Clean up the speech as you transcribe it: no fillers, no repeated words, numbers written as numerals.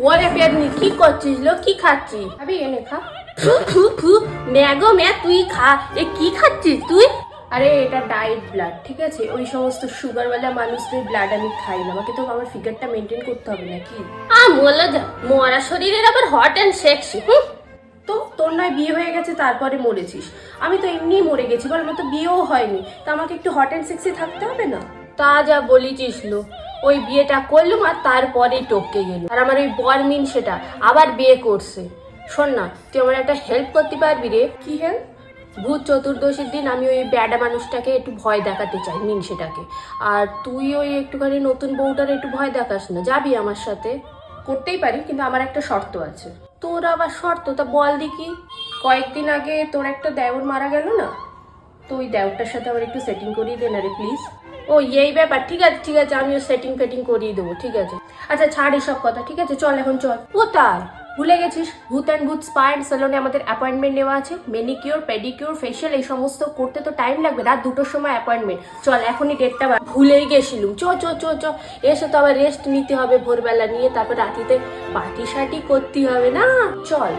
ওরে পেদনি কি করছিস লো, কি খাচ্ছিস? আরে এনে খা। ফু ফু ফু, ম্যাগো ম্যা, তুই খা। এ কি খাচ্ছিস তুই? আরে এটা ডায়েট ব্লাড, ঠিক আছে? ওই সমস্ত সুগারওয়ালা মানুষদের ব্লাড আমি খাই না, আমাকে তো আমার ফিগারটা মেনটেন করতে হবে নাকি? মোলা যা, মরা শরীরের আবার হট অ্যান্ড সেক্সি। তো তোর নয় বিয়ে হয়ে গেছে তারপরে মরেছিস, আমি তো এমনিই মরে গেছি, বল আমার তো বিয়েও হয়নি, তা আমাকে একটু হট অ্যান্ড সেক্সি থাকতে হবে না? তা যা বলিছিস লো, ওই বিয়েটা করলুম আর তারপরেই টপকে গেল। আর আমার ওই বরমিন সেটা আবার বিয়ে করছে। শোন না, তুই আমার একটা হেল্প করতে পারবি রে? কি হেল্প? ভূত চতুর্দশীর দিন আমি ওই ব্যাডা মানুষটাকে একটু ভয় দেখাতে চাই, মিন সেটাকে। আর তুই ওই একটুখানি নতুন বউটার একটু ভয় দেখাস না, যাবি আমার সাথে? করতেই পারি, কিন্তু আমার একটা শর্ত আছে। তোর আবার শর্ত? তা বল দেখি। কয়েকদিন আগে তোর একটা দেওর মারা গেল না, তো ওই দেওরটার সাথে আমার একটু সেটিং করিয়ে দে না রে প্লিজ। ও এই ব্যাপার, ঠিক আছে ঠিক আছে, আমিও সেটিং ফেটিং করিয়ে দেবো, ঠিক আছে। আচ্ছা ছাড় এসব কথা, ঠিক আছে চল এখন চল। কোথায়? ভুলে গেছিস, ভূত অ্যান্ড ভূত স্পা অ্যান্ড সেলুনে আমাদের অ্যাপয়েন্টমেন্ট নেওয়া আছে। মেনিকিওর, পেডিকিওর, ফেশিয়াল এই সমস্ত করতে তো টাইম লাগবে, রাত 2টোর সময় অ্যাপয়েন্টমেন্ট। চল এখনই ডেটটা ভুলেই গেছিলুম। চ চ চ চ, এসে তো আবার রেস্ট নিতে হবে ভোরবেলা, নিয়ে তারপর রাতিতে পার্টি সার্টি করতে হবে না। চল।